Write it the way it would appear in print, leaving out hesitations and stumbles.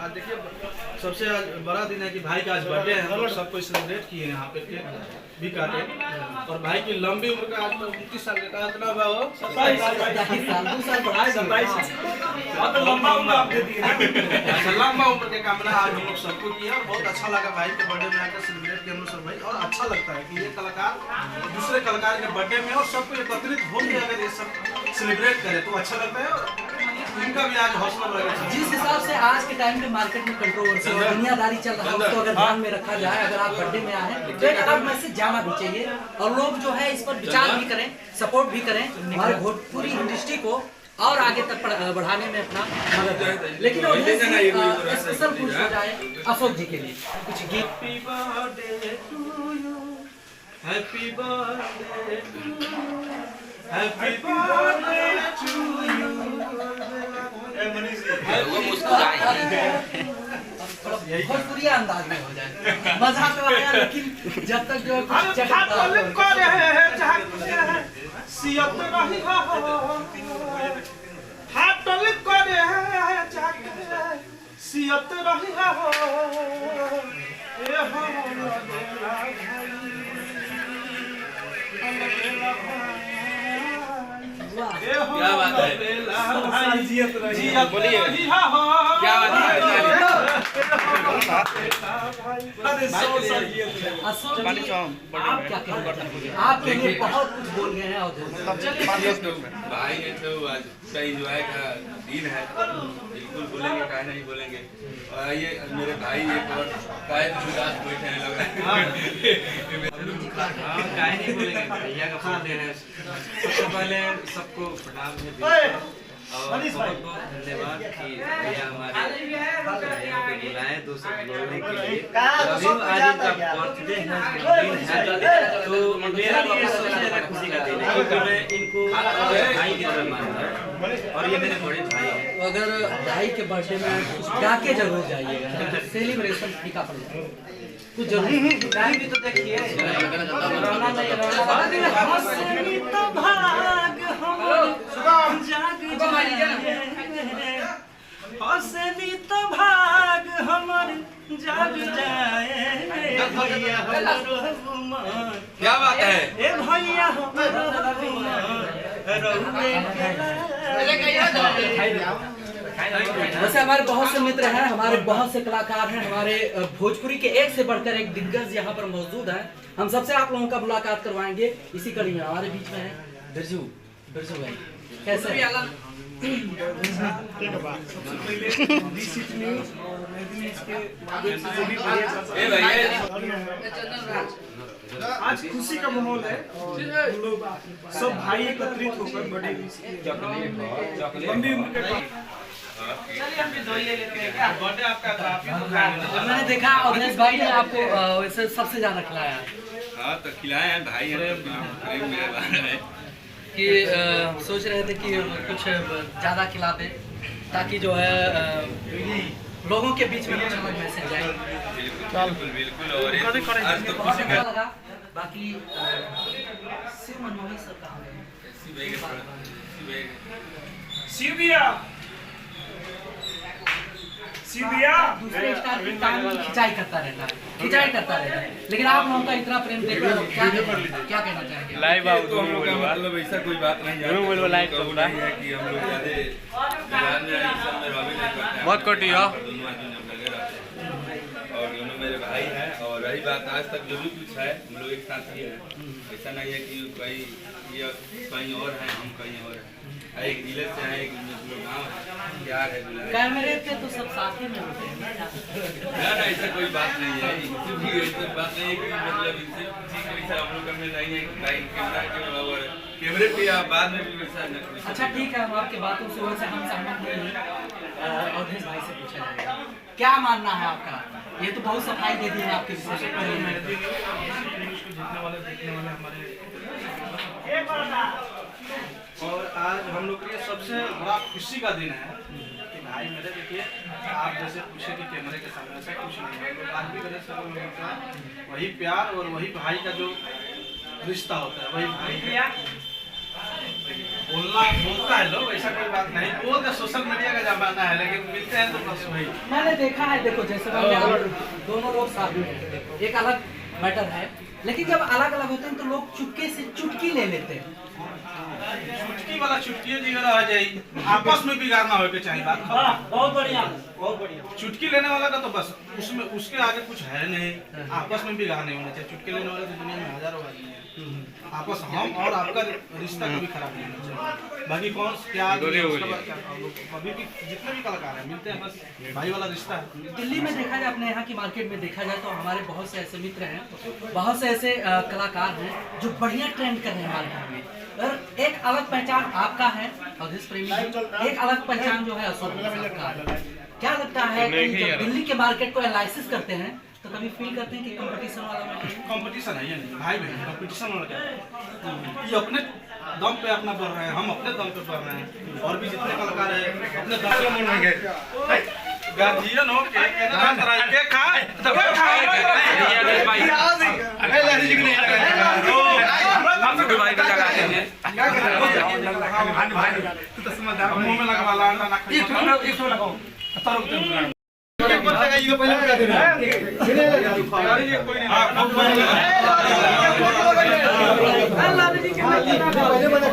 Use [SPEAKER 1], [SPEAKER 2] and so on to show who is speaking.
[SPEAKER 1] आज देखिए सबसे आज बड़ा दिन है कि भाई का आज बर्थडे है, हम लोग सब कोई सेलिब्रेट किए हैं यहाँ पे, केक भी काटे और भाई की लंबी उम्र का आज 29 साल का कितना हुआ वो 27 साल 2 साल बढ़ाए 27 तो लंबा उम्र आप दे दिए। अच्छा लंबा उम्र के कामना आज हम लोग सबको किया, बहुत अच्छा लगा भाई के बर्थडे में आकर सेलिब्रेट किया हम लोग सब भाई। और अच्छा लगता है कि ये कलाकार दूसरे कलाकार के बर्थडे में और सबको एकत्रित होकर अगर ये सब सेलिब्रेट करे तो अच्छा लगता है और इनका भी आज हौसला बढ़ेगा।
[SPEAKER 2] जिस हिसाब से आज के टाइम में मार्केट में कंट्रोवर्सी और दुनियादारी चल रहा है उसको अगर ध्यान में रखा जाए, अगर आप बर्थडे में आए तो एक अलग मैसेज जाना भी चाहिए और लोग जो है इस पर विचार भी करें, सपोर्ट भी करें, हमारे भोजपुरी इंडस्ट्री को और आगे तक बढ़ाने में अपना मदद करें। लेकिन स्पेशल कुछ हो जाए अशोक जी के लिए कुछ गीत।
[SPEAKER 1] Happy birthday to you, happy birthday to you.
[SPEAKER 3] वो मुस्कुराए
[SPEAKER 2] भोजपुरी अंदाज में हो जाए, मजा तो आया लेकिन जब तक जो
[SPEAKER 3] क्या बात है, बोलिए क्या बात है।
[SPEAKER 2] आप क्या कहना आपके लिए बहुत कुछ बोल गए हैं
[SPEAKER 3] भाई ये तो आज का एंजॉय का दिन है, बिल्कुल बोलेंगे, काहे नहीं बोलेंगे। और ये मेरे भाई एक और काहे उदास बैठे हैं लग रहा है।
[SPEAKER 4] काहे नहीं बोलेंगे, भैया का बर्थडे है। सबसे पहले सबको प्रणाम है और बहुत बहुत धन्यवाद कि भैया हमारे यहाँ पे बुलाए दोस्तों बोलने के लिए। अभी आज इनका बर्थडे है तो मेरे लिए सबसे ज़्यादा खुशी का दिन है क्योंकि मैं इनको भाई की तरह मानता हूँ और ये मेरे बड़े भाई हैं।
[SPEAKER 2] अगर भाई के बर्थडे में कुछ गा के जरूर जाइएगा, सेलिब्रेशन फीका पड़ जाएगा कुछ जरूर
[SPEAKER 4] टाइम भी तो देखिए
[SPEAKER 2] रोना नहीं
[SPEAKER 4] हंसनी तो भाग हमर जाग जाए भैया
[SPEAKER 3] क्या बात है।
[SPEAKER 4] ए भैया
[SPEAKER 2] वैसे हमारे बहुत से मित्र हैं, हमारे बहुत से कलाकार हैं, हमारे भोजपुरी के एक से बढ़कर एक दिग्गज यहाँ पर मौजूद हैं। हम सबसे आप लोगों का मुलाकात करवाएंगे इसी कड़ी में। हमारे बीच में है बिरजू भाई, कैसे
[SPEAKER 1] आज खुशी का माहौल है, हम लोग सब भाई एकत्रित होकर बड़े लंबी उम्र के बर्थडे आपका
[SPEAKER 2] मैंने देखा अवधेश भाई ने आपको वैसे सबसे ज्यादा खिलाया।
[SPEAKER 3] हाँ तो खिलाए हैं भाई है
[SPEAKER 2] कि सोच रहे थे कि कुछ ज़्यादा खिला दे ताकि जो है लोगों के बीच में कुछ अलग मैसेज जाए।
[SPEAKER 3] बिल्कुल और आज तो खुशी का
[SPEAKER 2] लगा बाकी सिर्फ मनमोहन सर का दूसरे स्टार के काम की खिंचाई करता रहता है, लेकिन आप लोगों का इतना प्रेम देखकर क्या कहना चाहेंगे?
[SPEAKER 3] लाइव आओ तो हम लोग का मतलब ऐसा कोई बात नहीं है, बोलो लाइव तो है कि हम लोग ज्यादा बिहार में इस सब में रवि नहीं करते हैं, बहुत कटी हो दोनों आदमी जब लगे रहते हैं और दोनों मेरे भाई हैं। और रही बात आज तक जो भी कुछ है हम लोग एक साथ ही हैं, ऐसा नहीं है कि कहीं और है हम कहीं और हैं, एक जिले से है, एक गाँव है, प्यार है,
[SPEAKER 2] कैमरे पे तो सब साथ ही में होते हैं
[SPEAKER 3] ना ऐसा कोई बात नहीं है, ऐसा बात नहीं है कि मतलब इनसे हम लोग में नहीं है कैमरे पे या बाद में भी वैसा।
[SPEAKER 2] अच्छा ठीक है, हम आपके बातों से वैसे हम सहमत नहीं हैं। अवधेश भाई से पूछा जाएगा क्या मानना है आपका? ये तो बहुत सफाई दे दी है आपके विषय
[SPEAKER 1] और आज हम लोग के लिए सबसे बड़ा खुशी का दिन है कि भाई मेरे देखिए आप जैसे पूछे कि कैमरे के सामने ऐसा कुछ नहीं है, लोग आज भी मेरे सब लोग होता है वही प्यार और वही भाई का जो रिश्ता होता है वही भाई है। बोलता है लोग, ऐसा कोई बात नहीं, बोलते सोशल मीडिया का जमाना है, लेकिन मिलते हैं तो बस वही।
[SPEAKER 2] मैंने देखा है, देखो जैसे दोनों लोग साथ में हैं, एक अलग मैटर है, लेकिन जब अलग अलग होते हैं तो लोग चुपके से चुटकी ले लेते हैं।
[SPEAKER 1] चुटकी वाला चुटकी जी रह जाए, आपस में बिगाड़ना हो के चाहिए बात।
[SPEAKER 5] बहुत बढ़िया, बहुत बढ़िया।
[SPEAKER 1] चुटकी लेने वाला का तो बस उसमें उसके आगे कुछ है नहीं, आपस में बिगाड़ नहीं होना चाहिए। चुटकी लेने वाले तो दुनिया में हजारों आदमी हैं, आपस हम और आपका रिश्ता कभी खराब नहीं होना चाहिए। बाकी कौन क्या अभी भी जितने भी कलाकार हैं मिलते हैं, बस भाई वाला रिश्ता है।
[SPEAKER 2] दिल्ली में देखा जाए, अपने यहाँ की मार्केट में देखा जाए तो हमारे बहुत से ऐसे मित्र हैं, बहुत से ऐसे कलाकार हैं जो बढ़िया ट्रेंड कर रहे हैं मार्केट में। और एक अलग पहचान आपका है अवधेश प्रेमी जी, एक अलग पहचान जो है अशोक का है। क्या लगता है कि जब दिल्ली के मार्केट को एनालिसिस करते हैं तो कभी फील करते हैं कि कंपटीशन वाला मैटर?
[SPEAKER 1] कंपटीशन है ये नहीं भाई बहन, कंपटीशन वाला क्या है? ये अपने दम पे अपना बढ़ रहे हैं, हम अपने दम पे बढ़ रहे हैं, और भी जितने कलाकार हैं अपने दम पे बढ़ रहे हैं। गार्जियन हो के केना तरह के खाए तब खाए हम तो भाई का लगाते हैं, क्या कर रहे भाई तू तो समझदार, मुंह में लगवा ला ना एक ठो लगाओ तरो के ऊपर लगाइए पहले लगा देना है। ये कोई नहीं, हां अल्लाह जी के पहले बना